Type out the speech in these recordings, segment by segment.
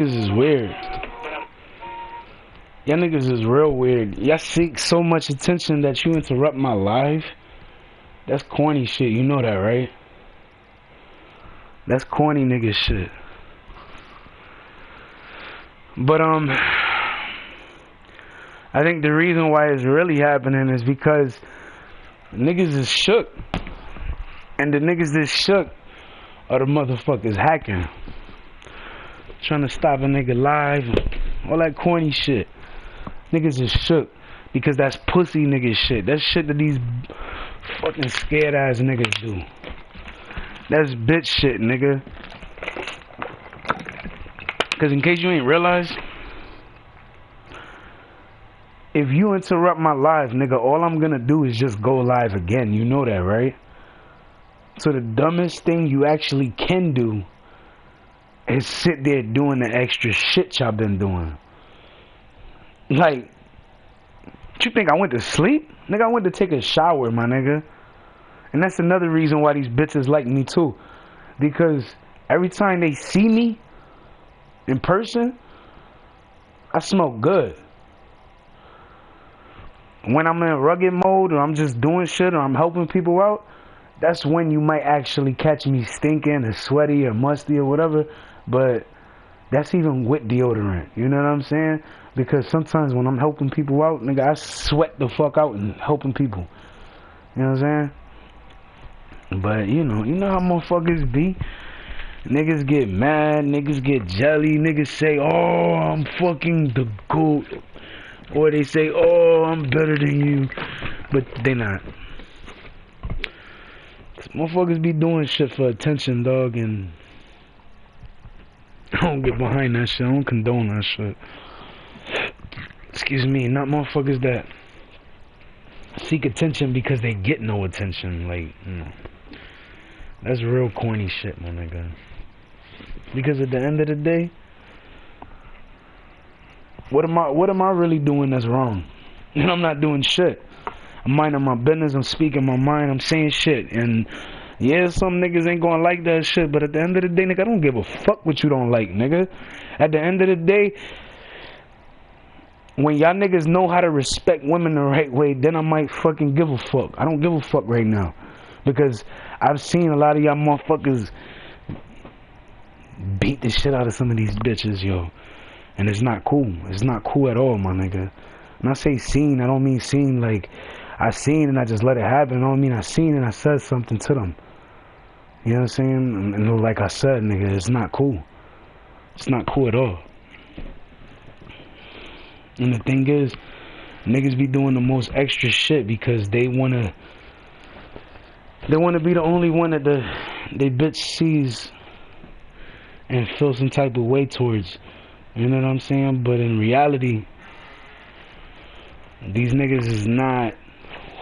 This is weird. Y'all niggas is real weird. Y'all seek so much attention that you interrupt my life. That's corny shit. You know that, right? That's corny nigga shit. But I think the reason why it's really happening is because niggas is shook. And the niggas that shook are the motherfuckers hacking. Trying to stop a nigga live and all that corny shit. Niggas is shook because that's pussy nigga shit. That's shit that these fucking scared ass niggas do. That's bitch shit, nigga. Cause in case you ain't realized, if you interrupt my live, nigga, all I'm gonna do is just go live again. You know that, right? So the dumbest thing you actually can do is sit there doing the extra shit y'all been doing. Like, you think I went to sleep? Nigga, I went to take a shower, my nigga. And that's another reason why these bitches like me too. Because every time they see me in person, I smell good. When I'm in rugged mode or I'm just doing shit or I'm helping people out, that's when you might actually catch me stinking or sweaty or musty or whatever. But that's even with deodorant. You know what I'm saying? Because sometimes when I'm helping people out, nigga, I sweat the fuck out and helping people. You know what I'm saying? But you know how motherfuckers be. Niggas get mad, niggas get jelly, niggas say, oh, I'm fucking the GOAT. Or they say, oh, I'm better than you. But they not. Motherfuckers be doing shit for attention, dog, and I don't get behind that shit. I don't condone that shit. Excuse me, not motherfuckers that seek attention because they get no attention. Like, that's real corny shit, my nigga. Because at the end of the day, what am I really doing that's wrong? And I'm not doing shit. I'm minding my business, I'm speaking my mind, I'm saying shit. And yeah, some niggas ain't gonna like that shit, but at the end of the day, nigga, I don't give a fuck what you don't like, nigga. At the end of the day, when y'all niggas know how to respect women the right way, then I might fucking give a fuck. I don't give a fuck right now. Because I've seen a lot of y'all motherfuckers beat the shit out of some of these bitches, yo. And it's not cool. It's not cool at all, my nigga. When I say seen, I don't mean seen like I seen and I just let it happen. I don't mean I seen and I said something to them. You know what I'm saying? And like I said, nigga, it's not cool. It's not cool at all. And the thing is, niggas be doing the most extra shit because they wanna be the only one that they bitch sees and feel some type of way towards. You know what I'm saying? But in reality, these niggas is not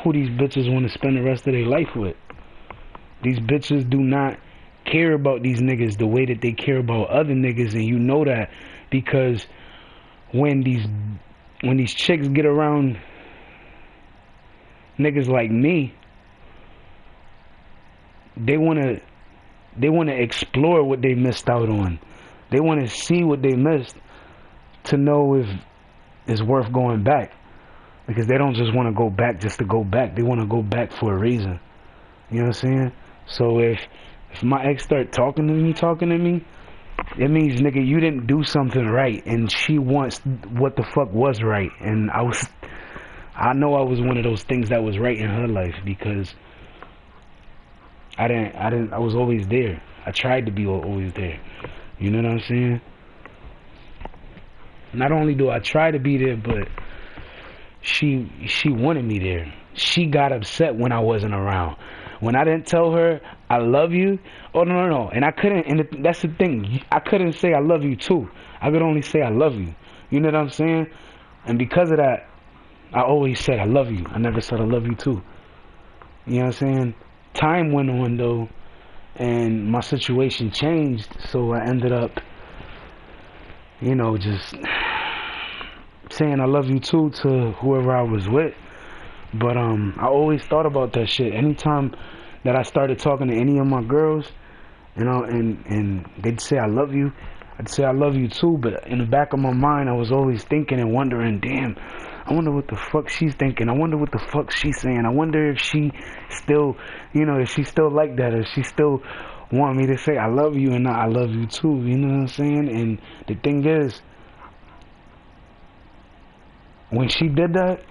who these bitches want to spend the rest of their life with. These bitches do not care about these niggas the way that they care about other niggas, and you know that because when these chicks get around niggas like me, they wanna explore what they missed out on. They wanna see what they missed to know if it's worth going back. Because they don't just want to go back just to go back. They want to go back for a reason. You know what I'm saying? So if my ex start talking to me, it means, nigga, you didn't do something right, and she wants what the fuck was right. And I know I was one of those things that was right in her life because I was always there. I tried to be always there. You know what I'm saying? Not only do I try to be there, but she wanted me there. She got upset when I wasn't around. When I didn't tell her I love you, oh no, and I couldn't. And that's the thing. I couldn't say I love you too. I could only say I love you. You know what I'm saying? And because of that, I always said I love you. I never said I love you too. You know what I'm saying? Time went on though, and my situation changed. So I ended up, just saying I love you too to whoever I was with. But I always thought about that shit. Anytime that I started talking to any of my girls, and they'd say I love you, I'd say I love you too, but in the back of my mind, I was always thinking and wondering, damn, I wonder what the fuck she's thinking. I wonder what the fuck she's saying. I wonder if she still, if she still like that, or she still want me to say I love you and not I love you too. You know what I'm saying? And the thing is, when she did that,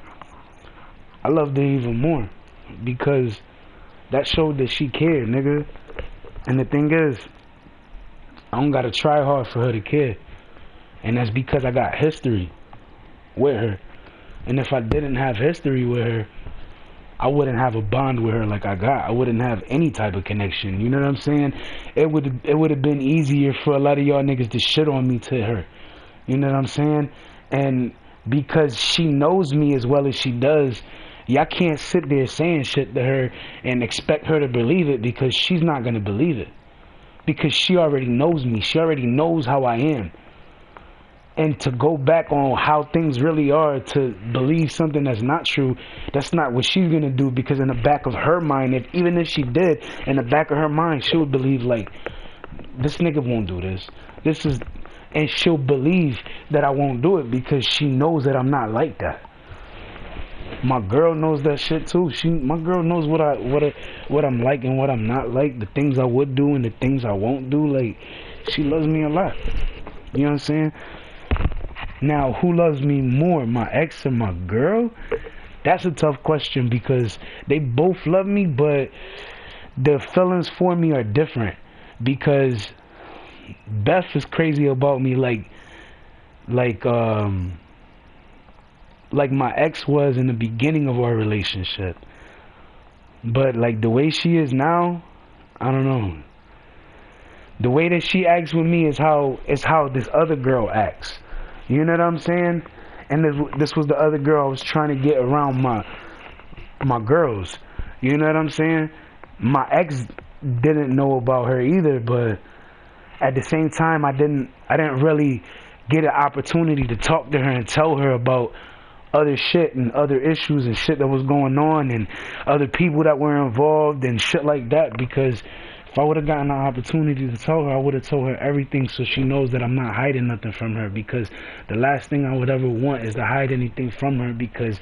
I loved her even more, because that showed that she cared, nigga. And the thing is, I don't gotta try hard for her to care. And that's because I got history with her. And if I didn't have history with her, I wouldn't have a bond with her like I got. I wouldn't have any type of connection. You know what I'm saying? It would have been easier for a lot of y'all niggas to shit on me to her. You know what I'm saying? And because she knows me as well as she does, y'all can't sit there saying shit to her and expect her to believe it, because she's not gonna believe it. Because she already knows me. She already knows how I am. And to go back on how things really are, to believe something that's not true, that's not what she's gonna do. Because in the back of her mind, even if she did, in the back of her mind, she would believe, like, this nigga won't do this. And she'll believe that I won't do it because she knows that I'm not like that. My girl knows that shit too. My girl knows what I'm like and what I'm not like, the things I would do and the things I won't do. Like, she loves me a lot. You know what I'm saying? Now, who loves me more, my ex or my girl? That's a tough question, because they both love me, but the feelings for me are different. Because Beth is crazy about me, like my ex was in the beginning of our relationship. But like the way she is now, I don't know. The way that she acts with me is how this other girl acts. You know what I'm saying? And this was the other girl I was trying to get around my girls. You know what I'm saying? My ex didn't know about her either, but at the same time, I didn't really get an opportunity to talk to her and tell her about other shit and other issues and shit that was going on and other people that were involved and shit like that. Because if I would have gotten an opportunity to tell her, I would have told her everything, so she knows that I'm not hiding nothing from her. Because the last thing I would ever want is to hide anything from her, because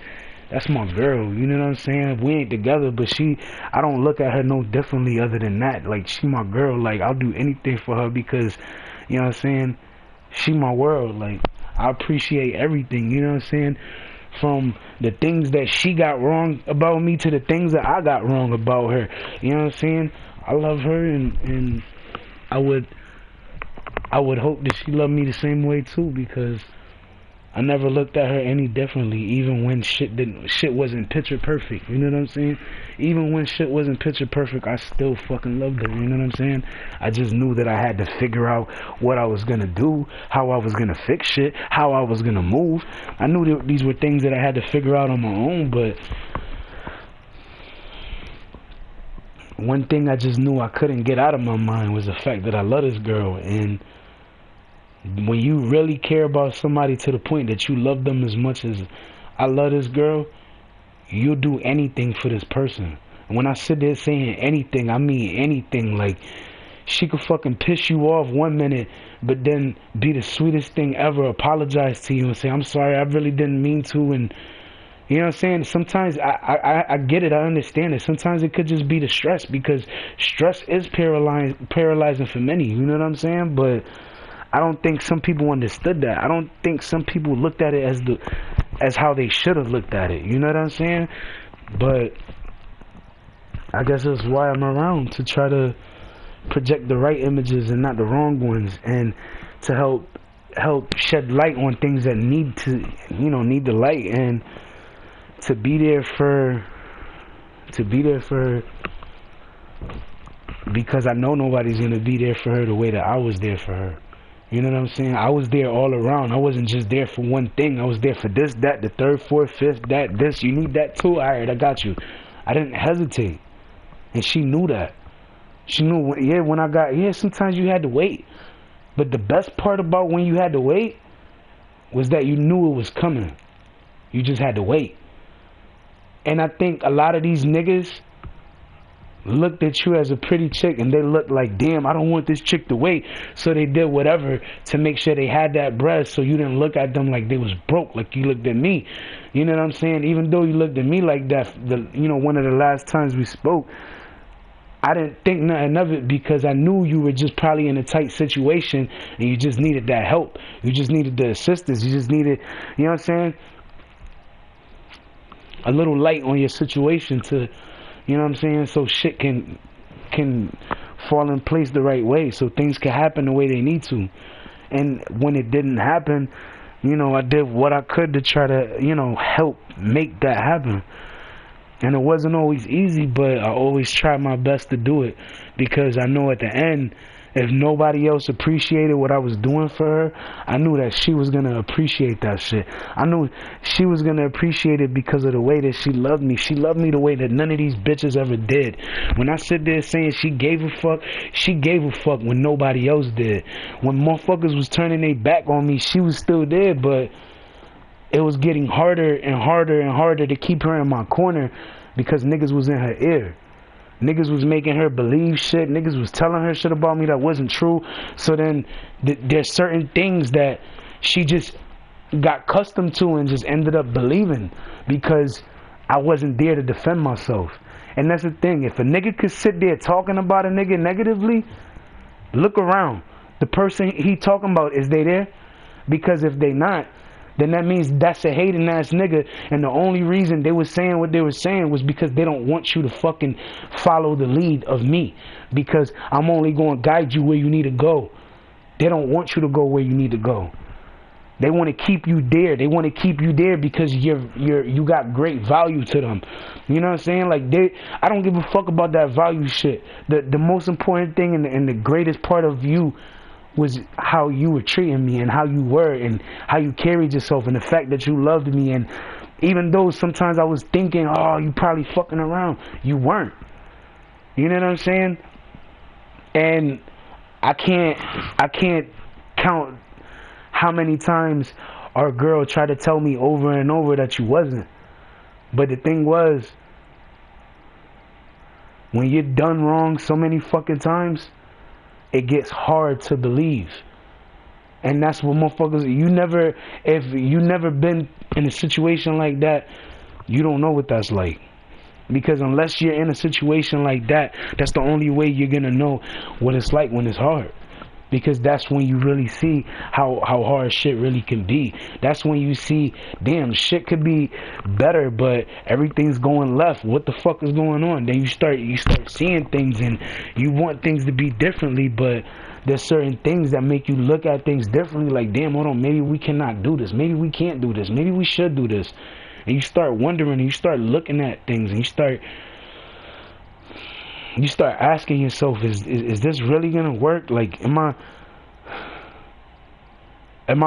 that's my girl. You know what I'm saying? We ain't together, but I don't look at her no differently other than that. Like, she my girl. Like, I'll do anything for her because, you know what I'm saying, she my world. Like, I appreciate everything, you know what I'm saying? From the things that she got wrong about me to the things that I got wrong about her. You know what I'm saying? I love her, and I would hope that she loved me the same way too, because I never looked at her any differently, even when shit wasn't picture perfect. You know what I'm saying? Even when shit wasn't picture perfect, I still fucking loved her. You know what I'm saying? I just knew that I had to figure out what I was gonna do, how I was gonna fix shit, how I was gonna move. I knew that these were things that I had to figure out on my own, but one thing I just knew I couldn't get out of my mind was the fact that I love this girl. And when you really care about somebody to the point that you love them as much as I love this girl, you'll do anything for this person. And when I sit there saying anything, I mean anything. Like, she could fucking piss you off one minute, but then be the sweetest thing ever, apologize to you and say, I'm sorry, I really didn't mean to. And you know what I'm saying? Sometimes I get it, I understand it. Sometimes it could just be the stress, because stress is paralyzing for many. You know what I'm saying? But I don't think some people understood that. I don't think some people looked at it as how they should have looked at it. You know what I'm saying? But I guess that's why I'm around, to try to project the right images and not the wrong ones, and to help shed light on things that need the light, and to be there for because I know nobody's gonna be there for her the way that I was there for her. You know what I'm saying? I was there all around. I wasn't just there for one thing. I was there for this, that, the third, fourth, fifth, that, this. You need that too? All right, I got you. I didn't hesitate. And she knew that. She knew, sometimes you had to wait. But the best part about when you had to wait was that you knew it was coming. You just had to wait. And I think a lot of these niggas, looked at you as a pretty chick and they looked like, damn, I don't want this chick to wait, so they did whatever to make sure they had that bread, so you didn't look at them like they was broke, like you looked at me. You know what I'm saying? Even though you looked at me like that, one of the last times we spoke, I didn't think nothing of it because I knew you were just probably in a tight situation and you just needed that help. You just needed the assistance. You just needed, you know what I'm saying, a little light on your situation to, you know what I'm saying, so shit can fall in place the right way, so things can happen the way they need to. And when it didn't happen, I did what I could to try to, help make that happen. And it wasn't always easy, but I always tried my best to do it, because I know at the end, if nobody else appreciated what I was doing for her, I knew that she was going to appreciate that shit. I knew she was going to appreciate it because of the way that she loved me. She loved me the way that none of these bitches ever did. When I sit there saying she gave a fuck, she gave a fuck when nobody else did. When motherfuckers was turning their back on me, she was still there, but it was getting harder and harder and harder to keep her in my corner because niggas was in her ear. Niggas was making her believe shit. Niggas was telling her shit about me that wasn't true. So then there's certain things that she just got accustomed to and just ended up believing because I wasn't there to defend myself. And that's the thing. If a nigga could sit there talking about a nigga negatively, look around. The person he talking about, is they there? Because if they not, then that means that's a hating ass nigga, and the only reason they were saying what they were saying was because they don't want you to fucking follow the lead of me, because I'm only going to guide you where you need to go. They don't want you to go where you need to go. They want to keep you there. They want to keep you there because you got great value to them. You know what I'm saying? Like, I don't give a fuck about that value shit. The most important thing and the greatest part of you was how you were treating me and how you were and how you carried yourself and the fact that you loved me. And even though sometimes I was thinking, oh, you probably fucking around, you weren't. You know what I'm saying? And I can't count how many times our girl tried to tell me over and over that you wasn't. But the thing was, when you're done wrong so many fucking times, it gets hard to believe. And that's what motherfuckers, if you never been in a situation like that, you don't know what that's like. Because unless you're in a situation like that, that's the only way you're gonna know what it's like when it's hard. Because that's when you really see how hard shit really can be. That's when you see, damn, shit could be better, but everything's going left. What the fuck is going on? Then you start seeing things and you want things to be differently, but there's certain things that make you look at things differently. Like, damn, hold on, maybe we cannot do this. Maybe we can't do this. Maybe we should do this. And you start wondering and you start looking at things and you start asking yourself, is this really gonna work? Like, am I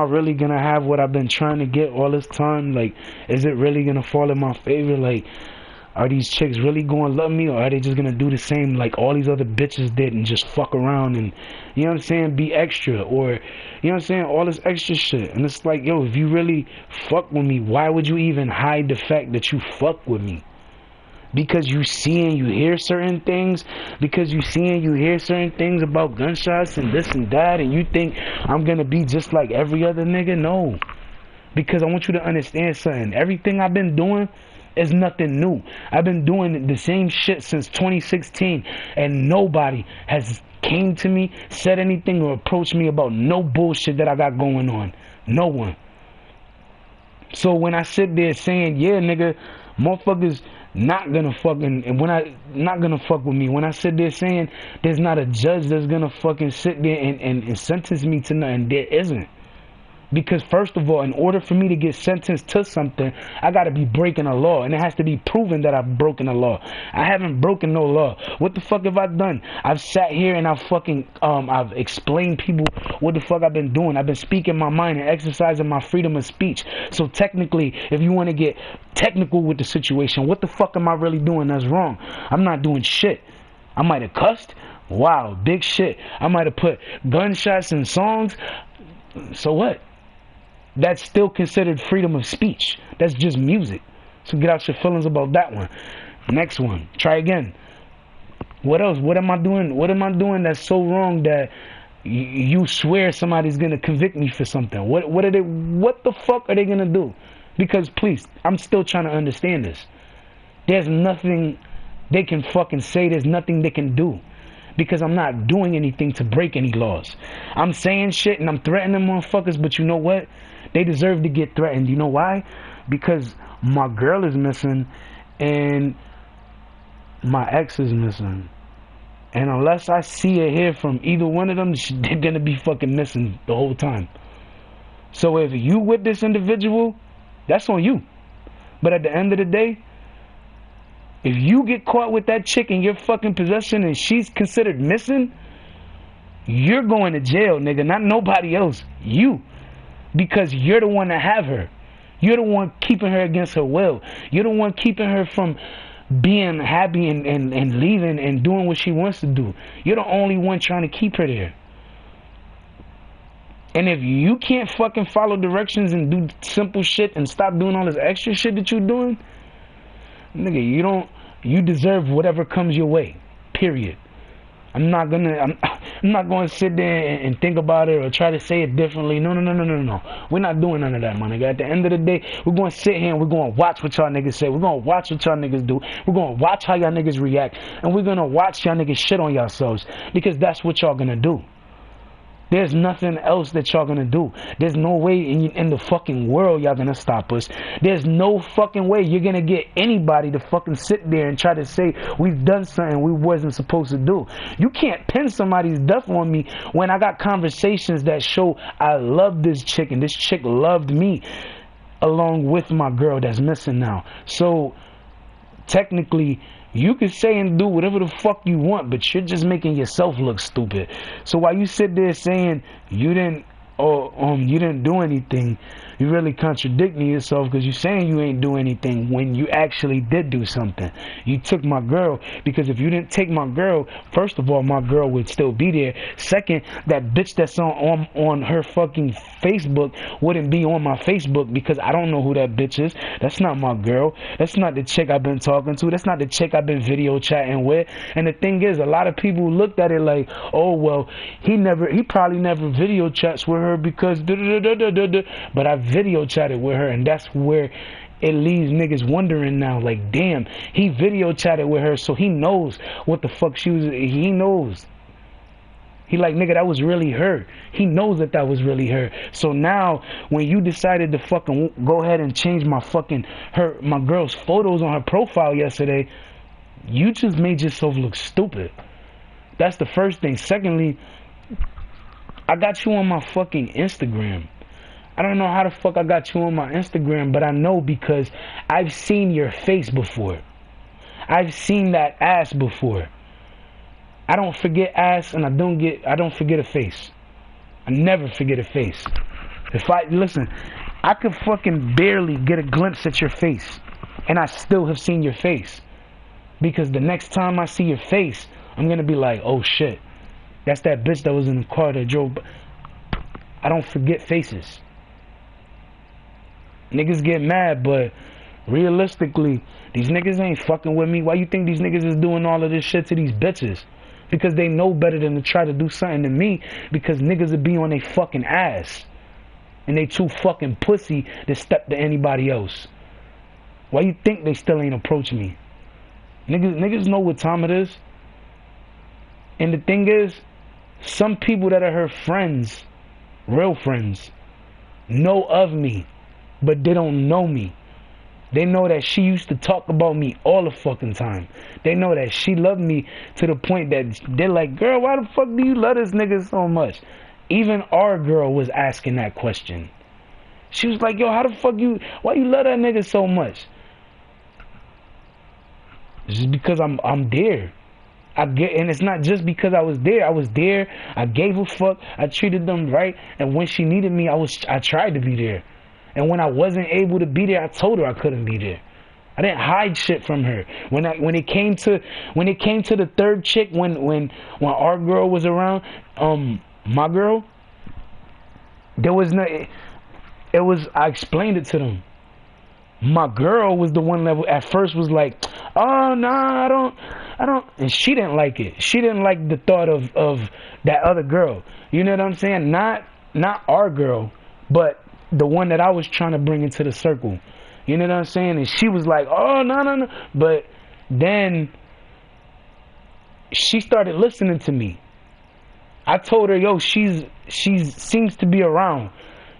really gonna have what I've been trying to get all this time? Like, is it really gonna fall in my favor? Like, are these chicks really gonna love me, or are they just gonna do the same like all these other bitches did and just fuck around and, you know what I'm saying, be extra, or, you know what I'm saying, all this extra shit? And it's like, yo, if you really fuck with me, why would you even hide the fact that you fuck with me? Because you see and you hear certain things, because you see and you hear certain things about gunshots and this and that, and you think I'm gonna be just like every other nigga? No. Because I want you to understand something. Everything I've been doing is nothing new. I've been doing the same shit since 2016, and nobody has came to me, said anything, or approached me about no bullshit that I got going on. No one. So when I sit there saying, yeah, nigga, motherfuckers not gonna fucking, and when I not gonna fuck with me, when I sit there saying there's not a judge that's gonna fucking sit there and sentence me to nothing, there isn't. Because first of all, in order for me to get sentenced to something, I gotta be breaking a law, and it has to be proven that I've broken a law. I haven't broken no law. What the fuck have I done? I've sat here and I've explained people what the fuck I've been doing. I've been speaking my mind and exercising my freedom of speech. So technically, if you want to get technical with the situation, what the fuck am I really doing that's wrong? I'm not doing shit. I might have cussed. Wow, big shit. I might have put gunshots in songs. So what? That's still considered freedom of speech. That's just music. So get out your feelings about that one. Next one. Try again. What else? What am I doing? What am I doing that's so wrong that you swear somebody's gonna convict me for something? What are they? What the fuck are they gonna do? Because please, I'm still trying to understand this. There's nothing they can fucking say. There's nothing they can do. Because I'm not doing anything to break any laws. I'm saying shit and I'm threatening motherfuckers, but you know what? They deserve to get threatened. You know why? Because my girl is missing and my ex is missing. And unless I see or hear from either one of them, they're gonna be fucking missing the whole time. So if you with this individual, that's on you. But at the end of the day, if you get caught with that chick in your fucking possession and she's considered missing, you're going to jail, nigga. Not nobody else. You. Because you're the one that have her. You're the one keeping her against her will. You're the one keeping her from being happy and leaving and doing what she wants to do. You're the only one trying to keep her there. And if you can't fucking follow directions and do simple shit and stop doing all this extra shit that you're doing, nigga, you deserve whatever comes your way. Period. I'm not gonna sit there and think about it or try to say it differently. No. We're not doing none of that, my nigga. At the end of the day, we're gonna sit here and we're gonna watch what y'all niggas say. We're gonna watch what y'all niggas do. We're gonna watch how y'all niggas react. And we're gonna watch y'all niggas shit on yourselves. Because that's what y'all gonna do. There's nothing else that y'all gonna do. There's no way in the fucking world y'all gonna stop us. There's no fucking way you're gonna get anybody to fucking sit there and try to say we've done something we wasn't supposed to do. You can't pin somebody's death on me when I got conversations that show I love this chick and this chick loved me along with my girl that's missing now. So technically, you can say and do whatever the fuck you want, but you're just making yourself look stupid. So while you sit there saying you didn't do anything, you're really contradicting yourself because you're saying you ain't do anything when you actually did do something. You took my girl, because if you didn't take my girl, first of all, my girl would still be there. Second, that bitch that's on her fucking Facebook wouldn't be on my Facebook because I don't know who that bitch is. That's not my girl. That's not the chick I've been talking to. That's not the chick I've been video chatting with. And the thing is, a lot of people looked at it like, oh well, he probably never video chats with her because but I video chatted with her, and that's where it leaves niggas wondering now, like, damn, he video chatted with her, so he knows what the fuck she was. He knows. He like, nigga, that was really her. He knows that was really her. So now, when you decided to fucking go ahead and change my girl's photos on her profile yesterday, you just made yourself look stupid. That's the first thing. Secondly, I got you on my fucking Instagram. I don't know how the fuck I got you on my Instagram, but I know because I've seen your face before. I've seen that ass before. I don't forget ass, and I don't forget a face. I never forget a face. Listen, I could fucking barely get a glimpse at your face, and I still have seen your face. Because the next time I see your face, I'm gonna be like, oh shit, that's that bitch that was in the car that drove. I don't forget faces. Niggas get mad, but realistically, these niggas ain't fucking with me. Why you think these niggas is doing all of this shit to these bitches? Because they know better than to try to do something to me, because niggas will be on their fucking ass. And they too fucking pussy to step to anybody else. Why you think they still ain't approach me? Niggas know what time it is. And the thing is, some people that are her friends, real friends, know of me, but they don't know me. They know that she used to talk about me all the fucking time. They know that she loved me to the point that they're like, girl, why the fuck do you love this nigga so much? Even our girl was asking that question. She was like, yo, why you love that nigga so much? It's just because I'm there. And it's not just because I was there. I gave a fuck. I treated them right. And when she needed me, I tried to be there. And when I wasn't able to be there, I told her I couldn't be there. I didn't hide shit from her. When it came to the third chick, when our girl was around, my girl, there was no. I explained it to them. My girl was the one that at first was like, oh, nah, and she didn't like it. She didn't like the thought of that other girl. You know what I'm saying? Not our girl, but the one that I was trying to bring into the circle. You know what I'm saying? And she was like, oh, no. But then she started listening to me. I told her, yo, she seems to be around.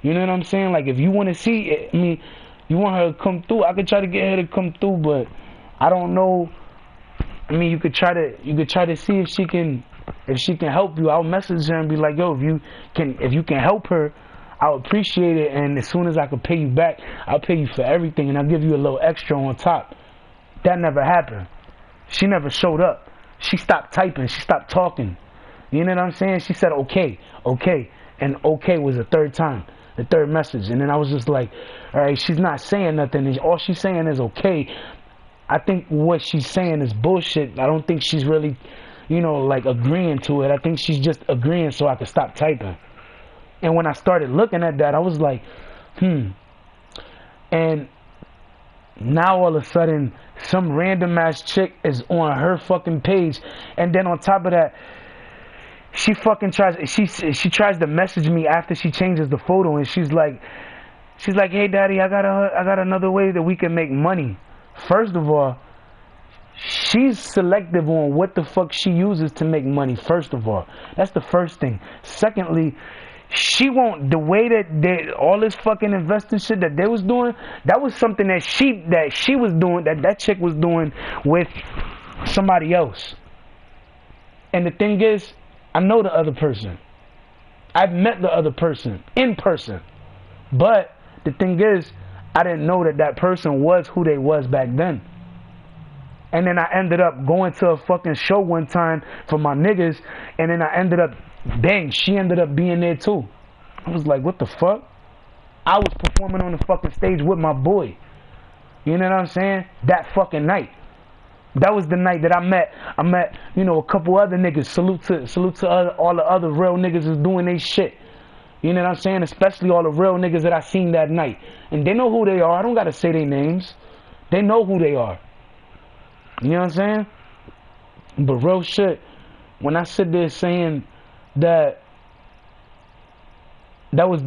You know what I'm saying? Like, if you want to see it, I mean, you want her to come through, I could try to get her to come through, but I don't know. I mean, you could try to see if she can help you. I'll message her and be like, yo, if you can help her, I'll appreciate it, and as soon as I can pay you back, I'll pay you for everything, and I'll give you a little extra on top. That never happened. She never showed up. She stopped typing. She stopped talking. You know what I'm saying? She said, okay. And okay was the third time, the third message. And then I was just like, all right, she's not saying nothing. All she's saying is okay. I think what she's saying is bullshit. I don't think she's really, like agreeing to it. I think she's just agreeing so I could stop typing. And when I started looking at that, I was like, And now all of a sudden, some random ass chick is on her fucking page. And then on top of that, she fucking she tries to message me after she changes the photo, and she's like, hey daddy, I got another way that we can make money. First of all, she's selective on what the fuck she uses to make money. First of all, that's the first thing. Secondly, she won't, the way that all this fucking investing shit that they was doing, that was something that she was doing, that chick was doing with somebody else. And the thing is, I know the other person. I've met the other person in person. But the thing is, I didn't know that person was who they was back then. And then I ended up going to a fucking show one time for my niggas, and then I ended up, bang, she ended up being there too. I was like, what the fuck? I was performing on the fucking stage with my boy. You know what I'm saying? That fucking night. That was the night that I met, a couple other niggas. Salute to all the other real niggas is doing they shit. You know what I'm saying? Especially all the real niggas that I seen that night. And they know who they are. I don't gotta say their names. They know who they are. You know what I'm saying? But real shit, when I sit there saying that was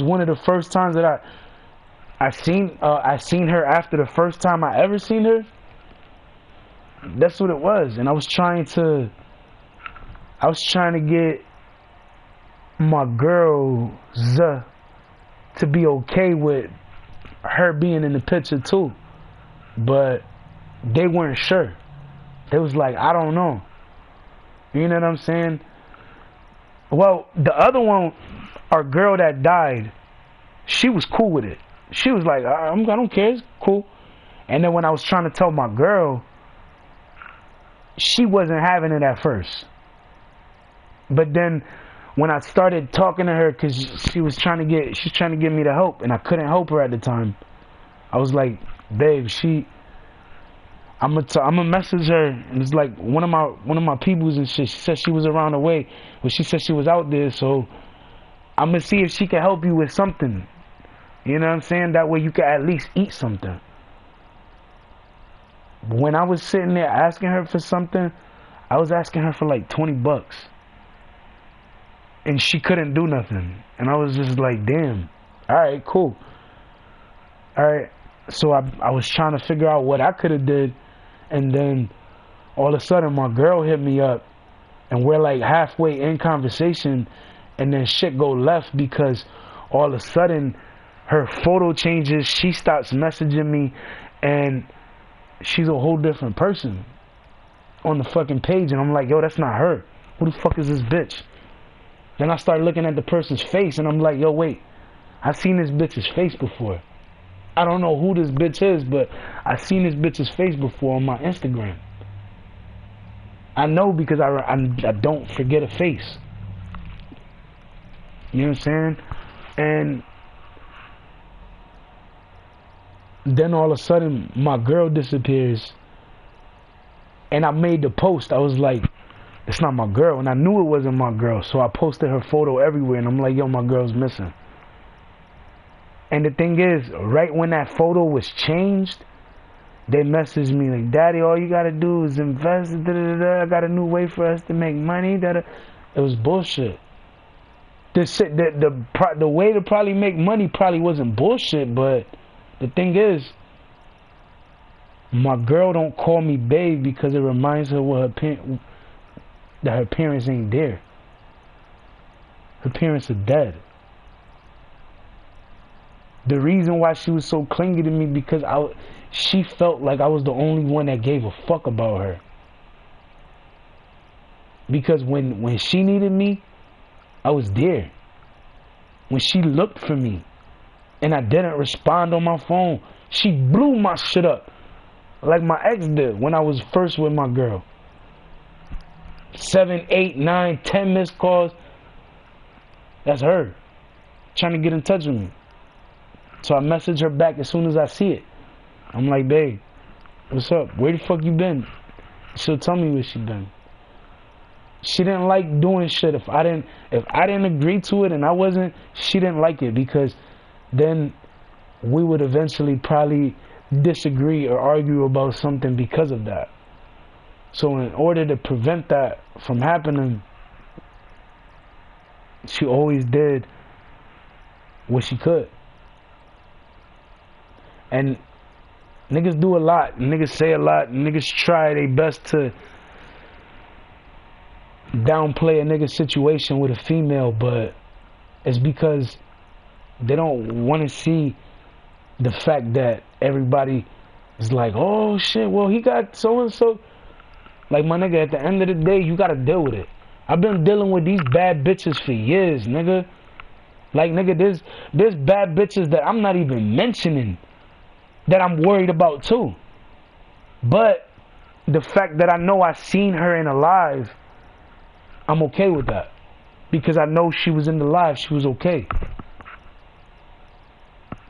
one of the first times that I seen her after the first time I ever seen her. That's what it was. And I was trying to get my girls to be okay with her being in the picture too, but they weren't sure. They was like, I don't know. You know what I'm saying? Well, the other one, our girl that died, she was cool with it. She was like, I don't care, it's cool. And then when I was trying to tell my girl, she wasn't having it at first. But then when I started talking to her, because she's trying to get me to help, and I couldn't help her at the time, I was like, babe, I'm gonna message her, and it's like one of my peoples and shit. She said she was around the way, but she said she was out there, so I'm gonna see if she can help you with something. You know what I'm saying? That way you can at least eat something. When I was sitting there asking her for something, I was asking her for like $20, and she couldn't do nothing, and I was just like, damn. All right, cool. All right, so I was trying to figure out what I could have did. And then all of a sudden my girl hit me up, and we're like halfway in conversation, and then shit go left because all of a sudden her photo changes, she starts messaging me, and she's a whole different person on the fucking page. And I'm like, yo, that's not her. Who the fuck is this bitch? Then I start looking at the person's face, and I'm like, yo, wait, I've seen this bitch's face before. I don't know who this bitch is, but I've seen this bitch's face before on my Instagram. I know because I don't forget a face. You know what I'm saying? And then all of a sudden, my girl disappears. And I made the post. I was like, it's not my girl. And I knew it wasn't my girl. So I posted her photo everywhere. And I'm like, yo, my girl's missing. And the thing is, right when that photo was changed, They messaged me like, "Daddy, all you gotta do is invest. Da, da, da, da. I got a new way for us to make money." Da, da. It was bullshit. The shit, the way to probably make money probably wasn't bullshit, but the thing is, my girl don't call me babe because it reminds her that her parents ain't there. Her parents are dead. The reason why she was so clingy to me because she felt like I was the only one that gave a fuck about her. Because when she needed me, I was there. When she looked for me and I didn't respond on my phone, she blew my shit up. Like my ex did when I was first with my girl. 7, 8, 9, 10 missed calls. That's her trying to get in touch with me. So I message her back as soon as I see it. I'm like, babe, what's up? Where the fuck you been? She'll tell me where she been. She didn't like doing shit if I didn't agree to it and I wasn't, she didn't like it because then we would eventually probably disagree or argue about something because of that. So in order to prevent that from happening, she always did what she could. And niggas do a lot, niggas say a lot, niggas try their best to downplay a nigga's situation with a female, but it's because they don't want to see the fact that everybody is like, oh shit, well he got so and so. Like, my nigga, at the end of the day, you gotta deal with it. I've been dealing with these bad bitches for years, nigga. Like, nigga, there's bad bitches that I'm not even mentioning that I'm worried about too. But the fact that I know I seen her in a live, I'm okay with that. Because I know she was in the live, she was okay.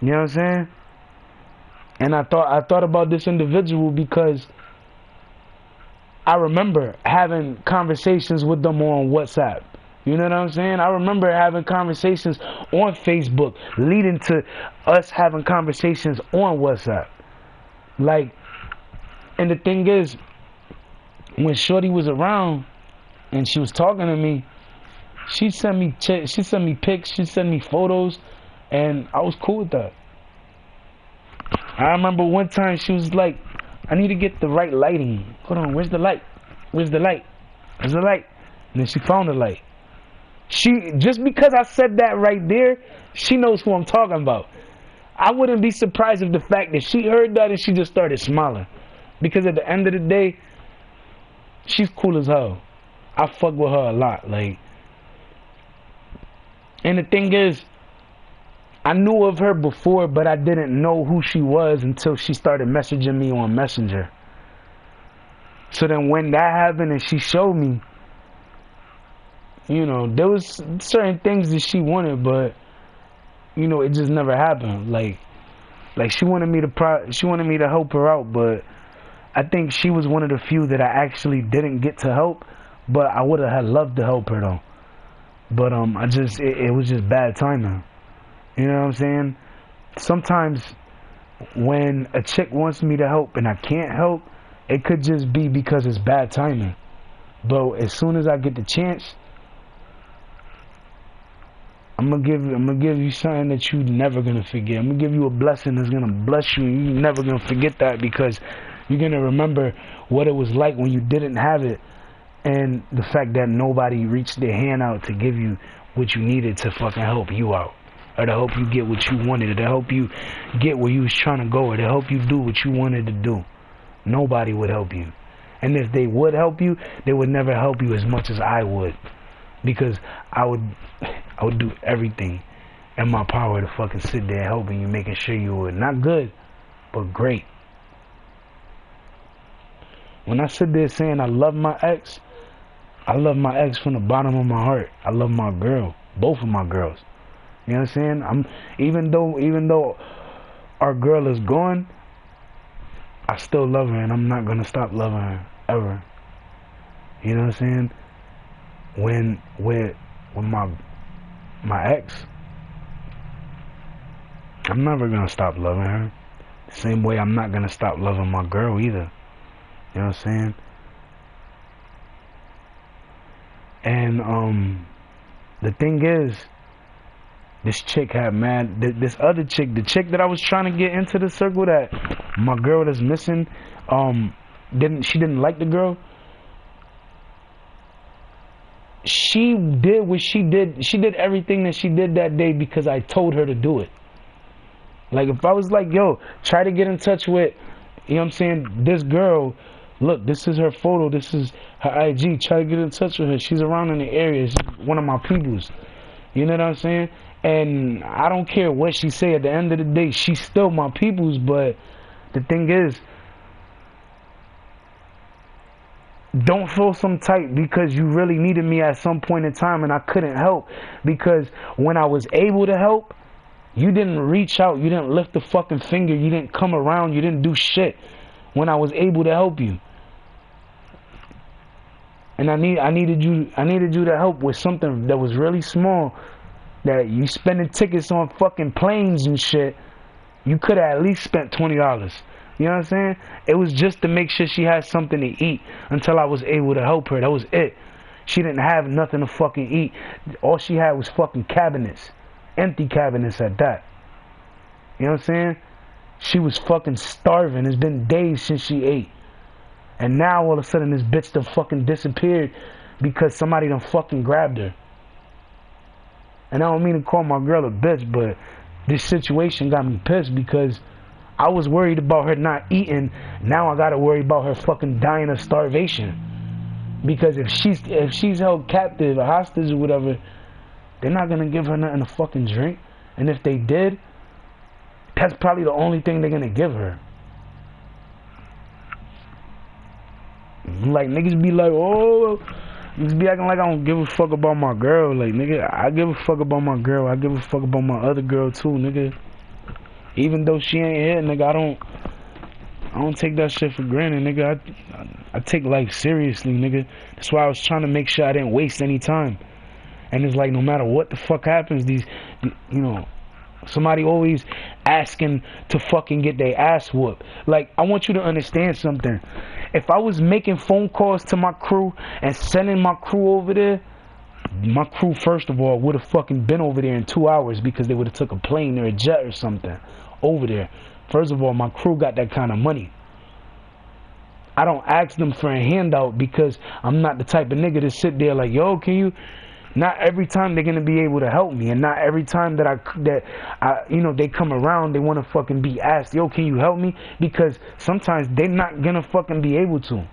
You know what I'm saying? And I thought about this individual because I remember having conversations with them on WhatsApp. You know what I'm saying? I remember having conversations on Facebook leading to us having conversations on WhatsApp. Like, and the thing is, when Shorty was around and she was talking to me, she sent me pics, she sent me photos, and I was cool with that. I remember one time she was like, I need to get the right lighting. Hold on, where's the light? Where's the light? Where's the light? And then she found the light. She, just because I said that right there, she knows who I'm talking about. I wouldn't be surprised if the fact that she heard that and she just started smiling. Because at the end of the day, she's cool as hell. I fuck with her a lot. Like, and the thing is, I knew of her before, but I didn't know who she was until she started messaging me on Messenger. So then when that happened and she showed me, you know, there was certain things that she wanted, but, you know, it just never happened. Like she wanted me to help her out, but I think she was one of the few that I actually didn't get to help, but I would have had loved to help her though. But it was just bad timing. You know what I'm saying? Sometimes when a chick wants me to help and I can't help, it could just be because it's bad timing. But as soon as I get the chance, I'm gonna give you something that you're never gonna forget. I'm gonna give you a blessing that's gonna bless you, and you're never gonna forget that because you're gonna remember what it was like when you didn't have it, and the fact that nobody reached their hand out to give you what you needed to fucking help you out, or to help you get what you wanted, or to help you get where you was trying to go, or to help you do what you wanted to do. Nobody would help you. And if they would help you, they would never help you as much as I would. Because I would do everything in my power to fucking sit there helping you, making sure you were not good, but great. When I sit there saying I love my ex from the bottom of my heart. I love my girl, both of my girls. You know what I'm saying? Even though our girl is gone, I still love her, and I'm not gonna stop loving her ever. You know what I'm saying? When my ex, I'm never gonna stop loving her. The same way I'm not gonna stop loving my girl either. You know what I'm saying? And the thing is, this chick had mad. This other chick, the chick that I was trying to get into the circle, that my girl that's missing, she didn't like the girl. She did what she did. She did everything that she did that day because I told her to do it. Like, if I was like, yo, try to get in touch with, you know what I'm saying, this girl, look, this is her photo, this is her IG, try to get in touch with her. She's around in the area. She's one of my peoples. You know what I'm saying? And I don't care what she say. At the end of the day, she's still my peoples. But the thing is, don't feel some tight because you really needed me at some point in time and I couldn't help. Because when I was able to help, you didn't reach out, you didn't lift the fucking finger, you didn't come around, you didn't do shit when I was able to help you. And I needed you to help with something that was really small. That you spending tickets on fucking planes and shit. You could have at least spent $20. You know what I'm saying? It was just to make sure she had something to eat until I was able to help her. That was it. She didn't have nothing to fucking eat. All she had was fucking cabinets. Empty cabinets at that. You know what I'm saying? She was fucking starving. It's been days since she ate. And now all of a sudden this bitch done fucking disappeared because somebody done fucking grabbed her. And I don't mean to call my girl a bitch, but this situation got me pissed because I was worried about her not eating. Now I gotta worry about her fucking dying of starvation. Because if she's held captive or hostage or whatever, they're not gonna give her nothing to fucking drink. And if they did, that's probably the only thing they're gonna give her. Like, niggas be like, oh, niggas be acting like I don't give a fuck about my girl. Like, nigga, I give a fuck about my girl. I give a fuck about my other girl too, nigga. Even though she ain't here, nigga, I don't take that shit for granted, nigga. I take life seriously, nigga. That's why I was trying to make sure I didn't waste any time. And it's like, no matter what the fuck happens, you know, somebody always asking to fucking get their ass whooped. Like, I want you to understand something. If I was making phone calls to my crew and sending my crew over there, my crew, first of all, would have fucking been over there in 2 hours because they would have took a plane or a jet or something over there. First of all, my crew got that kind of money. I don't ask them for a handout because I'm not the type of nigga to sit there like, yo, can you... Not every time they're gonna be able to help me, and not every time that I you know, they come around, they wanna fucking be asked, yo, can you help me? Because sometimes they're not gonna fucking be able to,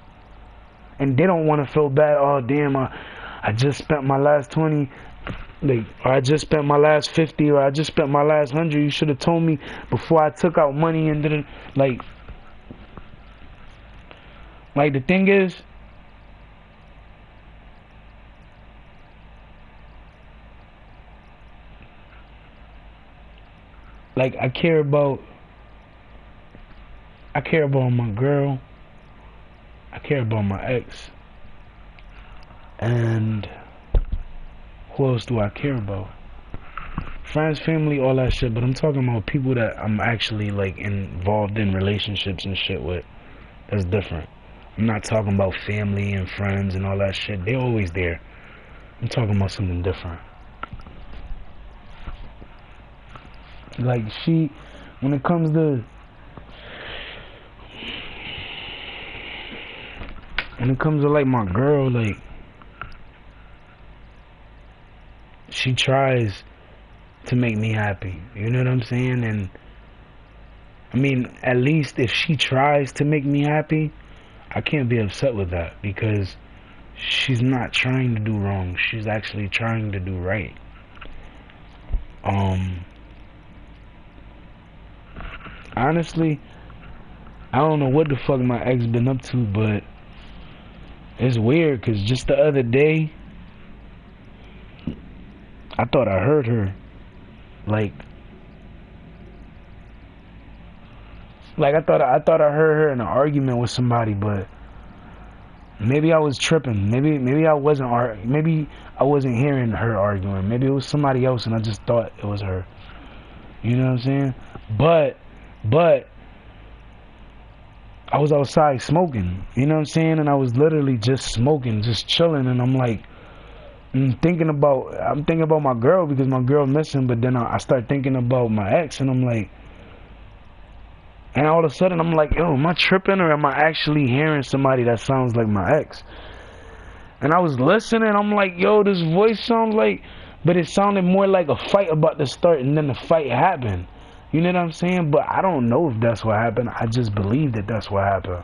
and they don't wanna feel bad. Oh damn, I just spent my last 20, like, or I just spent my last 50, or I just spent my last 100. You should have told me before I took out money and didn't like the thing is. Like, I care about my girl, I care about my ex, and who else do I care about? Friends, family, all that shit, but I'm talking about people that I'm actually, like, involved in relationships and shit with. That's different. I'm not talking about family and friends and all that shit. They're always there. I'm talking about something different. Like, when it comes to like my girl, like, she tries to make me happy, you know what I'm saying? And I mean, at least if she tries to make me happy, I can't be upset with that, because she's not trying to do wrong, she's actually trying to do right. Honestly, I don't know what the fuck my ex been up to, but it's weird, because just the other day, I thought I heard her. Like I thought I heard her in an argument with somebody, but maybe I was tripping. Maybe I wasn't. Maybe I wasn't hearing her arguing. Maybe it was somebody else, and I just thought it was her. You know what I'm saying? But I was outside smoking, you know what I'm saying? And I was literally just smoking, just chilling, and I'm like, I'm thinking about my girl because my girl missing, but then I start thinking about my ex, and I'm like, and all of a sudden I'm like, yo, am I tripping or am I actually hearing somebody that sounds like my ex? And I was listening, I'm like, yo, this voice sounds like, but it sounded more like a fight about to start, and then the fight happened. You know what I'm saying? But I don't know if that's what happened. I just believe that that's what happened.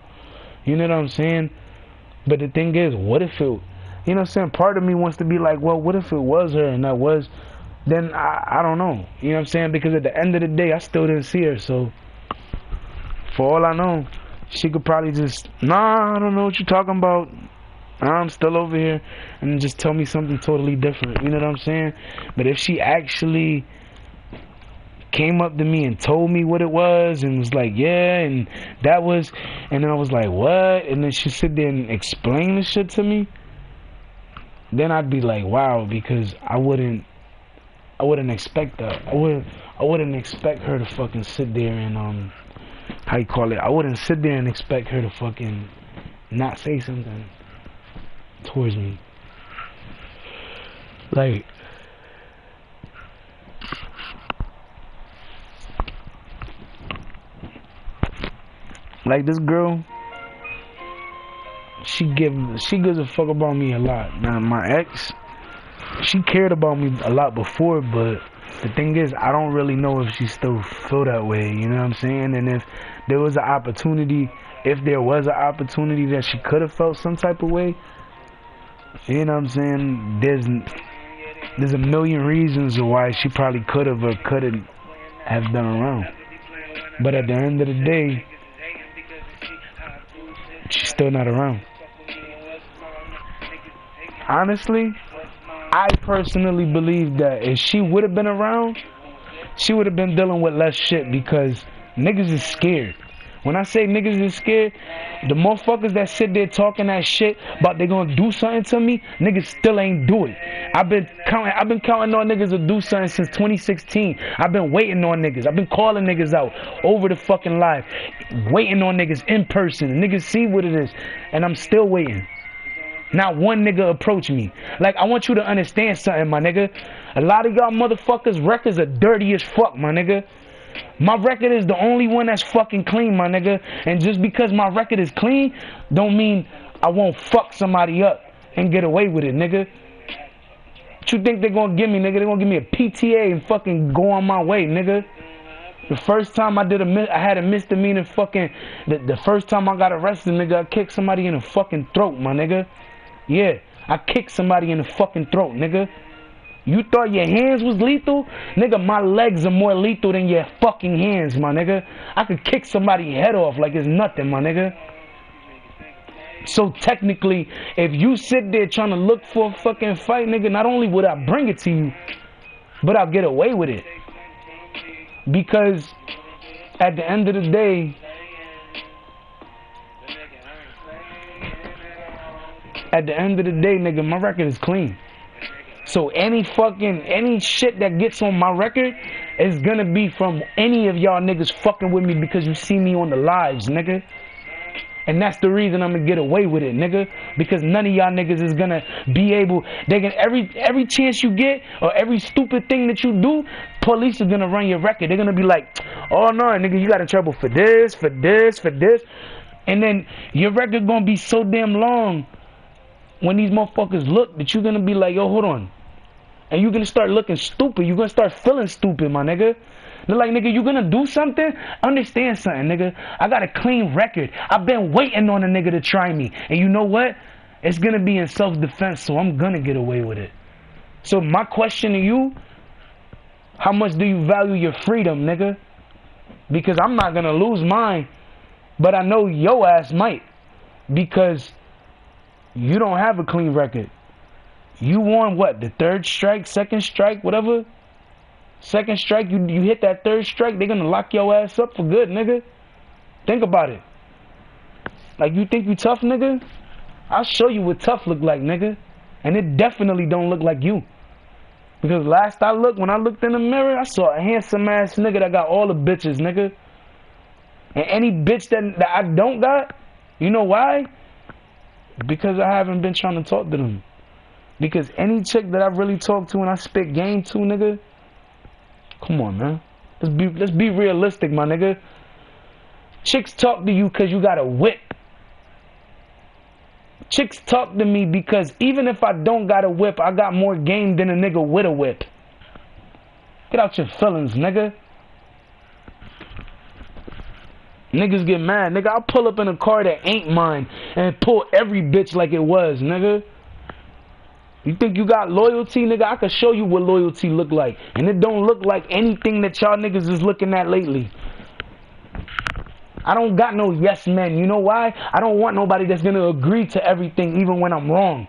You know what I'm saying? But the thing is, what if it, you know what I'm saying? Part of me wants to be like, well, what if it was her and that was, then I don't know. You know what I'm saying? Because at the end of the day, I still didn't see her. So, for all I know, she could probably just, nah, I don't know what you're talking about. I'm still over here. And just tell me something totally different. You know what I'm saying? But if she actually came up to me and told me what it was and was like, yeah, and that was, and then I was like, what? And then she sit there and explain the shit to me, then I'd be like, wow, because I wouldn't expect that. I wouldn't expect her to fucking sit there and how you call it? I wouldn't sit there and expect her to fucking not say something towards me. Like this girl, she gives a fuck about me a lot. Now my ex, she cared about me a lot before, but the thing is, I don't really know if she still feel that way. You know what I'm saying? And if there was an opportunity, that she could have felt some type of way, you know what I'm saying? There's a million reasons why she probably could have or couldn't have done wrong. But at the end of the day, she's still not around. Honestly, I personally believe that if she would have been around, she would have been dealing with less shit because niggas is scared. When I say niggas is scared, the motherfuckers that sit there talking that shit about they gonna do something to me, niggas still ain't do it. I've been counting on niggas to do something since 2016. I've been waiting on niggas. I've been calling niggas out over the fucking live, waiting on niggas in person. Niggas see what it is, and I'm still waiting. Not one nigga approach me. Like, I want you to understand something, my nigga. A lot of y'all motherfuckers' records are dirty as fuck, my nigga. My record is the only one that's fucking clean, my nigga. And just because my record is clean, don't mean I won't fuck somebody up and get away with it, nigga. What you think they're gonna give me, nigga? They're gonna give me a PTA and fucking go on my way, nigga. The first time I had a misdemeanor fucking, the first time I got arrested, nigga, I kicked somebody in the fucking throat, my nigga. Yeah, I kicked somebody in the fucking throat, nigga. You thought your hands was lethal? Nigga, my legs are more lethal than your fucking hands, my nigga. I could kick somebody's head off like it's nothing, my nigga. So technically, if you sit there trying to look for a fucking fight, nigga, not only would I bring it to you, but I'll get away with it. Because at the end of the day, nigga, my record is clean. So any shit that gets on my record is gonna be from any of y'all niggas fucking with me because you see me on the lives, nigga. And that's the reason I'm gonna get away with it, nigga. Because none of y'all niggas is gonna be able, every chance you get or every stupid thing that you do, police are gonna run your record. They're gonna be like, oh no, nigga, you got in trouble for this. And then your record gonna be so damn long when these motherfuckers look that you're gonna be like, yo, hold on. And you're gonna start looking stupid. You're gonna start feeling stupid, my nigga. They're like, nigga, you gonna do something? Understand something, nigga. I got a clean record. I've been waiting on a nigga to try me. And you know what? It's gonna be in self-defense, so I'm gonna get away with it. So my question to you, how much do you value your freedom, nigga? Because I'm not gonna lose mine, but I know your ass might. Because you don't have a clean record. You won what? The third strike, second strike, whatever? Second strike, you hit that third strike, they're gonna lock your ass up for good, nigga. Think about it. Like, you think you tough, nigga? I'll show you what tough look like, nigga. And it definitely don't look like you. Because last when I looked in the mirror, I saw a handsome ass nigga that got all the bitches, nigga. And any bitch that I don't got, you know why? Because I haven't been trying to talk to them. Because any chick that I really talk to and I spit game to, nigga, come on, man. Let's be realistic, my nigga. Chicks talk to you because you got a whip. Chicks talk to me because even if I don't got a whip, I got more game than a nigga with a whip. Get out your feelings, nigga. Niggas get mad, nigga. I'll pull up in a car that ain't mine and pull every bitch like it was, nigga. You think you got loyalty, nigga? I can show you what loyalty look like. And it don't look like anything that y'all niggas is looking at lately. I don't got no yes men. You know why? I don't want nobody that's gonna agree to everything even when I'm wrong.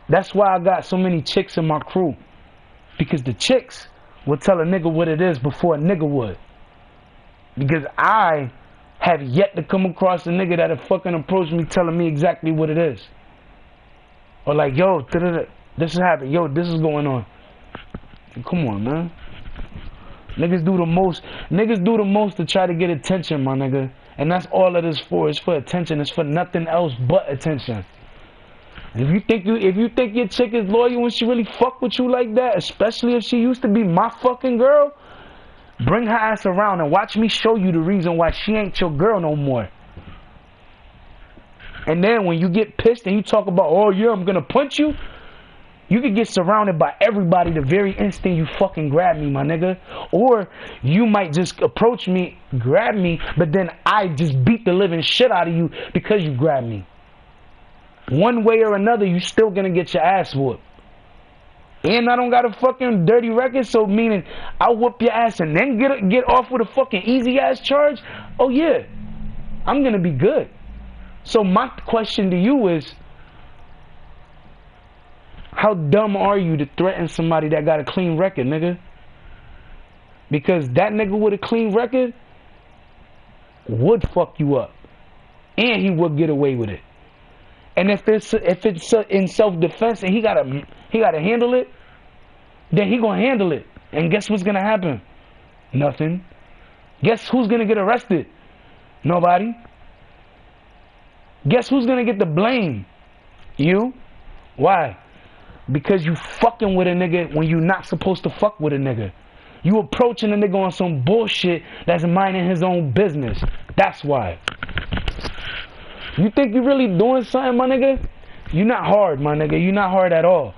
That's why I got so many chicks in my crew. Because the chicks will tell a nigga what it is before a nigga would. Because I have yet to come across a nigga that'll fucking approach me telling me exactly what it is. Or like, yo, this is happening. Yo, this is going on. Come on, man. Niggas do the most. Niggas do the most to try to get attention, my nigga. And that's all it is for. It's for attention. It's for nothing else but attention. If you think your chick is loyal when she really fuck with you like that, especially if she used to be my fucking girl, bring her ass around and watch me show you the reason why she ain't your girl no more. And then when you get pissed and you talk about, oh yeah, I'm gonna punch you, you could get surrounded by everybody the very instant you fucking grab me, my nigga. Or you might just approach me, grab me, but then I just beat the living shit out of you because you grabbed me. One way or another, you still gonna get your ass whooped. And I don't got a fucking dirty record, so meaning I'll whoop your ass and then get off with a fucking easy ass charge. Oh yeah, I'm gonna be good. So my question to you is, how dumb are you to threaten somebody that got a clean record, nigga? Because that nigga with a clean record would fuck you up, and he would get away with it. And if it's in self-defense and he gotta handle it, then he gonna handle it. And guess what's gonna happen? Nothing. Guess who's gonna get arrested? Nobody. Guess who's gonna get the blame? You. Why? Because you fucking with a nigga when you not supposed to fuck with a nigga. You approaching a nigga on some bullshit that's minding his own business. That's why. You think you really doing something, my nigga? You not hard, my nigga. You not hard at all.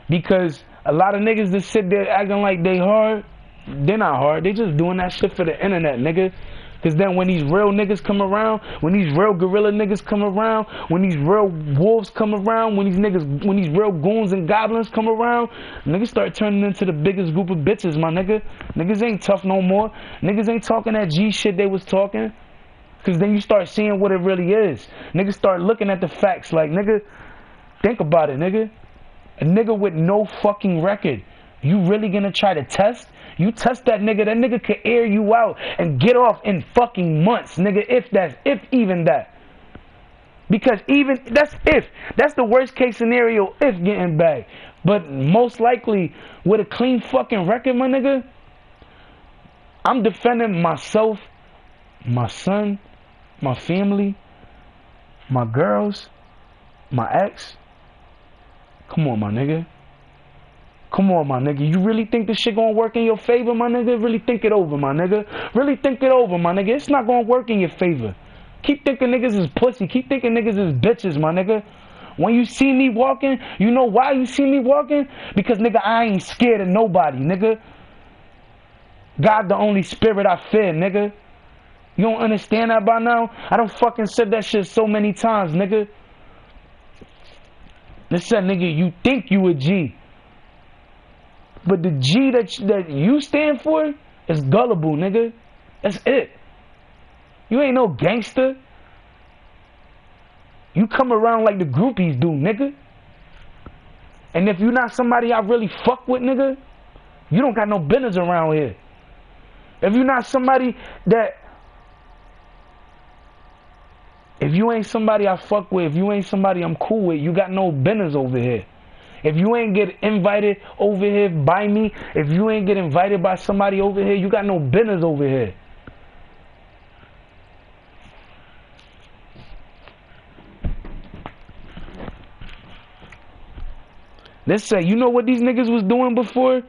Because a lot of niggas that sit there acting like they hard, they're not hard. They just doing that shit for the internet, nigga. Because then when these real niggas come around, when these real gorilla niggas come around, when these real wolves come around, when these real goons and goblins come around, niggas start turning into the biggest group of bitches, my nigga. Niggas ain't tough no more. Niggas ain't talking that G shit they was talking. Because then you start seeing what it really is. Niggas start looking at the facts like, nigga, think about it, nigga. A nigga with no fucking record, you really gonna try to test? You test that nigga could air you out and get off in fucking months, nigga, if even that. Because that's the worst case scenario if getting back. But most likely, with a clean fucking record, my nigga, I'm defending myself, my son, my family, my girls, my ex. Come on, my nigga. Come on, my nigga. You really think this shit gonna work in your favor, my nigga? Really think it over, my nigga. Really think it over, my nigga. It's not gonna work in your favor. Keep thinking niggas is pussy. Keep thinking niggas is bitches, my nigga. When you see me walking, you know why you see me walking? Because, nigga, I ain't scared of nobody, nigga. God the only spirit I fear, nigga. You don't understand that by now? I done fucking said that shit so many times, nigga. Listen, nigga, you think you a G. But the G that you stand for is gullible, nigga. That's it. You ain't no gangster. You come around like the groupies do, nigga. And if you're not somebody I really fuck with, nigga, you don't got no business around here. If you're not somebody that... If you ain't somebody I fuck with, if you ain't somebody I'm cool with, you got no business over here. If you ain't get invited over here by me, if you ain't get invited by somebody over here, you got no business over here. Let's say, you know what these niggas was doing before?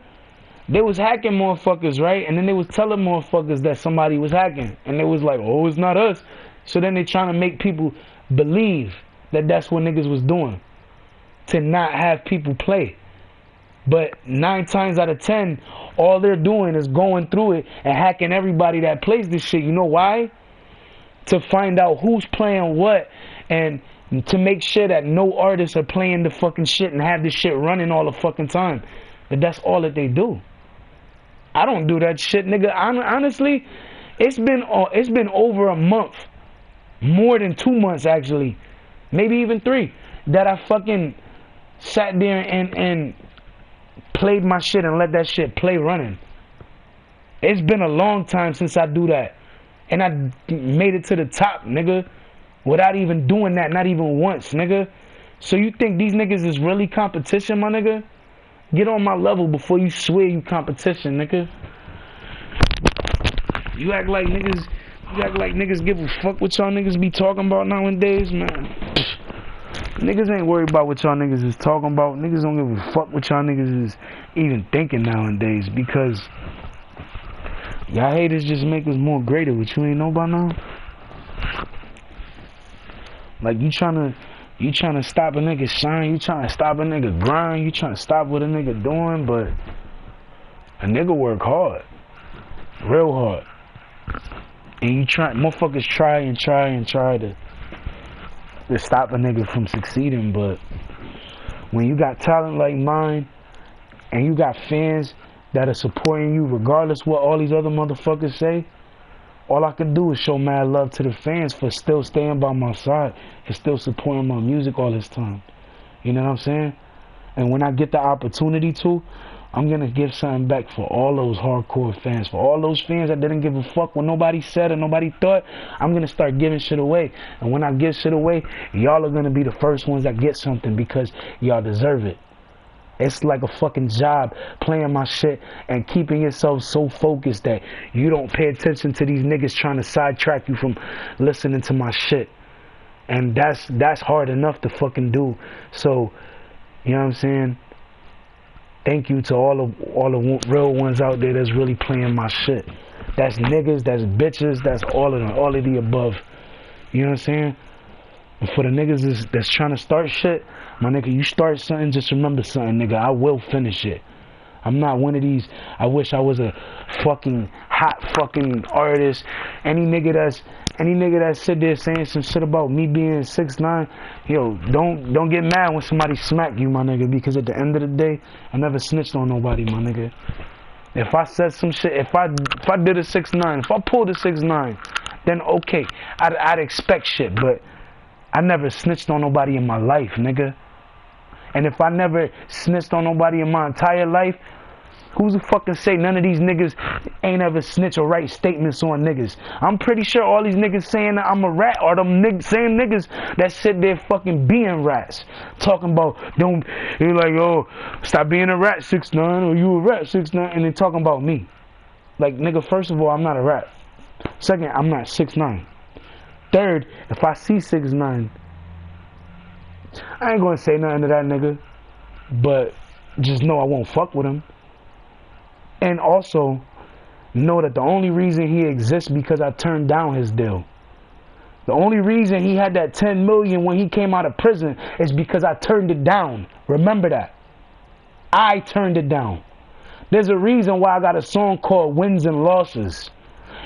They was hacking motherfuckers, right? And then they was telling motherfuckers that somebody was hacking. And they was like, oh, it's not us. So then they trying to make people believe that that's what niggas was doing, to not have people play. But 9 times out of 10, all they're doing is going through it and hacking everybody that plays this shit. You know why? To find out who's playing what, and to make sure that no artists are playing the fucking shit and have this shit running all the fucking time. But that's all that they do. I don't do that shit, nigga. Honestly, it's been over a month, more than 2 months actually, maybe even 3, that I fucking sat there and played my shit and let that shit play running. It's been a long time since I do that, and I made it to the top, nigga, without even doing that, not even once, nigga. So you think these niggas is really competition, my nigga? Get on my level before you swear you competition, nigga. You act like niggas give a fuck what y'all niggas be talking about nowadays, man. Niggas ain't worried about what y'all niggas is talking about. Niggas don't give a fuck what y'all niggas is even thinking nowadays, because y'all haters just make us more greater, what you ain't know by now. Like, you trying to stop a nigga shine, you trying to stop a nigga grind, you trying to stop what a nigga doing, but a nigga work hard, real hard. And motherfuckers try to stop a nigga from succeeding, but when you got talent like mine, and you got fans that are supporting you regardless what all these other motherfuckers say, all I can do is show mad love to the fans for still staying by my side and still supporting my music all this time. You know what I'm saying? And when I get the opportunity to, I'm going to give something back for all those hardcore fans, for all those fans that didn't give a fuck what nobody said or nobody thought. I'm going to start giving shit away. And when I give shit away, y'all are going to be the first ones that get something, because y'all deserve it. It's like a fucking job, playing my shit and keeping yourself so focused that you don't pay attention to these niggas trying to sidetrack you from listening to my shit. And that's hard enough to fucking do. So, you know what I'm saying? Thank you to all the real ones out there that's really playing my shit. That's niggas, that's bitches, that's all of them, all of the above. You know what I'm saying? And for the niggas that's trying to start shit, my nigga, you start something, just remember something, nigga. I will finish it. I'm not one of these, I wish I was a fucking hot fucking artist. Any nigga that sit there saying some shit about me being 6'9", yo, don't get mad when somebody smack you, my nigga, because at the end of the day, I never snitched on nobody, my nigga. If I said some shit, if I did a 6'9", if I pulled a 6'9", then okay, I'd expect shit, but I never snitched on nobody in my life, nigga. And if I never snitched on nobody in my entire life, who's to fucking say none of these niggas ain't ever snitch or write statements on niggas? I'm pretty sure all these niggas saying that I'm a rat are them same niggas that sit there fucking being rats. Talking about, you're like, oh, stop being a rat 6'9", or you a rat 6'9", and they talking about me. Like, nigga, first of all, I'm not a rat. Second, I'm not 6'9". Third, if I see 6'9", I ain't gonna say nothing to that nigga, but just know I won't fuck with him. And also, know that the only reason he exists because I turned down his deal. The only reason he had that 10 million when he came out of prison is because I turned it down. Remember that. I turned it down. There's a reason why I got a song called Wins and Losses.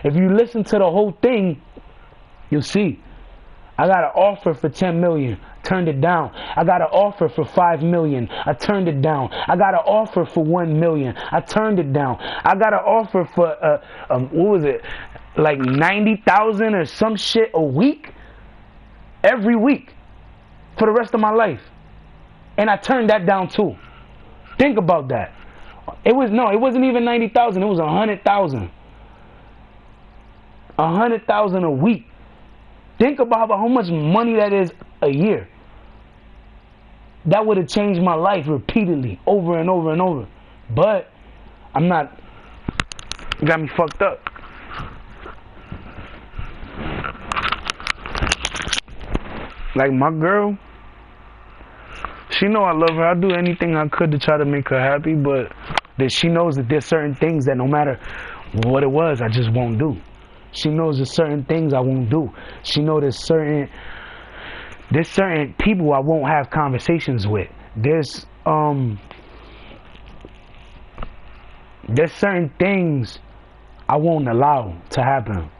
If you listen to the whole thing, you'll see. I got an offer for 10 million, turned it down. I got an offer for 5 million, I turned it down. I got an offer for 1 million, I turned it down. I got an offer for what was it, like 90,000 or some shit a week, every week, for the rest of my life, and I turned that down too. Think about that. It wasn't even 90,000. It was 100,000. 100,000 a week. Think about how much money that is a year. That would have changed my life repeatedly, over and over and over. But I'm not. It got me fucked up. Like my girl, she know I love her. I do anything I could to try to make her happy, but that she knows that there's certain things that no matter what it was, I just won't do. She knows there's certain things I won't do. She knows there's certain people I won't have conversations with. There's certain things I won't allow to happen.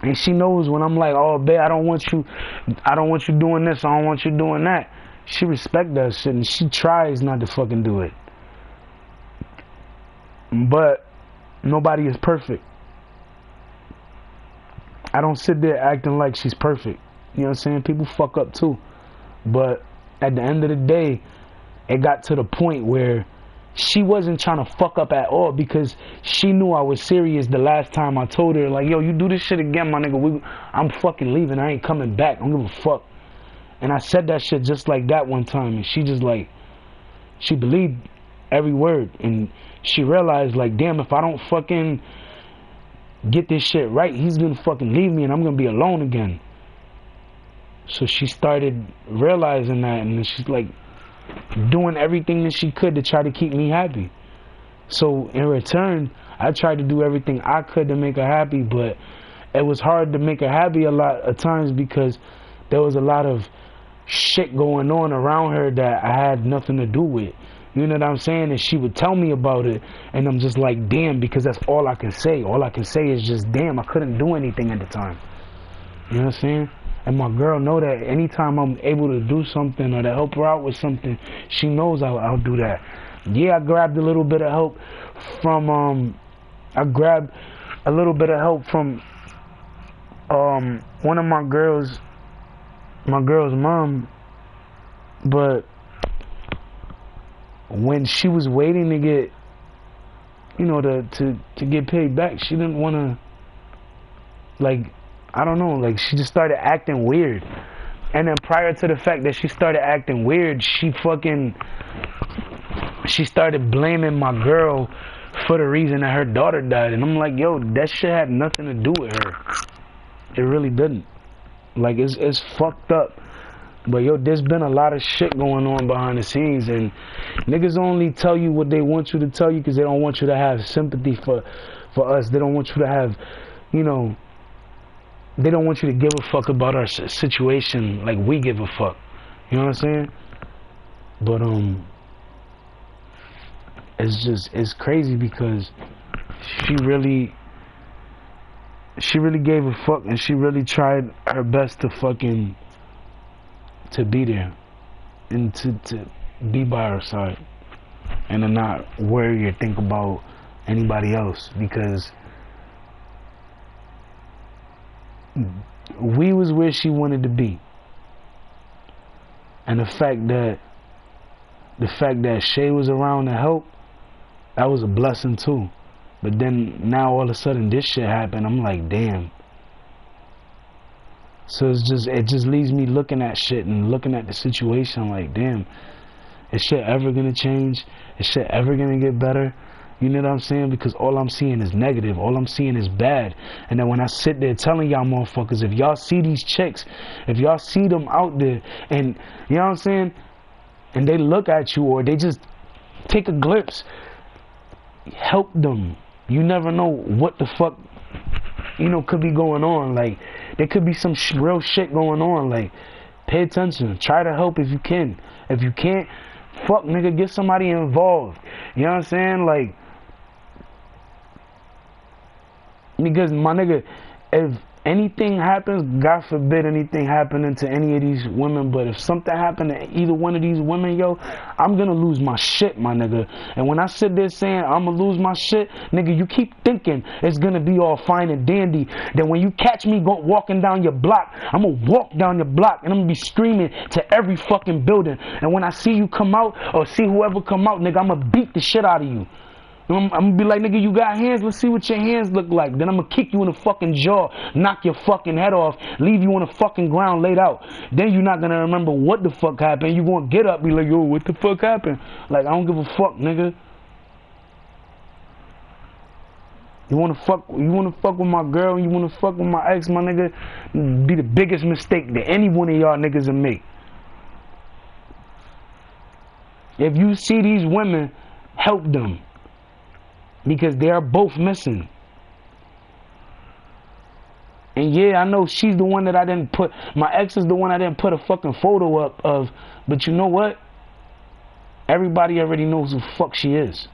And she knows when I'm like, oh, babe, I don't want you doing this, I don't want you doing that. She respects that shit, and she tries not to fucking do it. But nobody is perfect. I don't sit there acting like she's perfect. You know what I'm saying? People fuck up too. But at the end of the day, it got to the point where she wasn't trying to fuck up at all, because she knew I was serious the last time I told her, like, yo, you do this shit again, my nigga, I'm fucking leaving. I ain't coming back. I don't give a fuck. And I said that shit just like that one time, and she just like, she believed every word, and she realized, like, damn, if I don't fucking get this shit right, he's gonna fucking leave me and I'm gonna be alone again. So she started realizing that, and then she's like doing everything that she could to try to keep me happy. So in return, I tried to do everything I could to make her happy, but it was hard to make her happy a lot of times because there was a lot of shit going on around her that I had nothing to do with. You know what I'm saying? And she would tell me about it, and I'm just like, damn, because that's all I can say. All I can say is just, damn, I couldn't do anything at the time. You know what I'm saying? And my girl know that anytime I'm able to do something or to help her out with something, she knows I'll do that. Yeah, I grabbed a little bit of help from one of my girl's mom, but when she was waiting to get, you know, to get paid back, she didn't want to, like, I don't know, like, she just started acting weird. And then prior to the fact that she started acting weird, she started blaming my girl for the reason that her daughter died. And I'm like, yo, that shit had nothing to do with her. It really didn't. Like, it's fucked up. But yo, there's been a lot of shit going on behind the scenes, and niggas only tell you what they want you to tell you because they don't want you to have sympathy for us. They don't want you to have, you know, they don't want you to give a fuck about our situation like we give a fuck. You know what I'm saying? But it's crazy because she really gave a fuck, and she really tried her best to fucking to be there and to be by her side and to not worry or think about anybody else, because we was where she wanted to be. And the fact that Shay was around to help, that was a blessing too. But then now all of a sudden this shit happened. I'm like, damn. So it just leaves me looking at shit and looking at the situation like, damn, is shit ever gonna change? Is shit ever gonna get better? You know what I'm saying? Because all I'm seeing is negative. All I'm seeing is bad. And then when I sit there telling y'all motherfuckers, if y'all see these chicks, if y'all see them out there, and you know what I'm saying, and they look at you or they just take a glimpse, help them. You never know what the fuck, you know, could be going on. Like, there could be some real shit going on. Like, pay attention. Try to help if you can. If you can't, fuck, nigga, get somebody involved. You know what I'm saying? Like, because, my nigga, if anything happens, God forbid anything happening to any of these women, but if something happened to either one of these women, yo, I'm gonna lose my shit, my nigga. And when I sit there saying I'm gonna lose my shit, nigga, you keep thinking it's gonna be all fine and dandy. Then when you catch me walking down your block, I'm gonna walk down your block and I'm gonna be screaming to every fucking building. And when I see you come out or see whoever come out, nigga, I'm gonna beat the shit out of you. You I'm gonna be like, nigga, you got hands? Let's see what your hands look like. Then I'm gonna kick you in the fucking jaw, knock your fucking head off, leave you on the fucking ground laid out. Then you're not gonna remember what the fuck happened. You gonna get up, be like, yo, what the fuck happened? Like, I don't give a fuck, nigga. You wanna fuck with my girl, you wanna fuck with my ex, my nigga, be the biggest mistake that any one of y'all niggas will make. If you see these women, help them. Because they are both missing. And yeah, I know she's the one that I didn't put, my ex is the one I didn't put a fucking photo up of, but you know what? Everybody already knows who the fuck she is.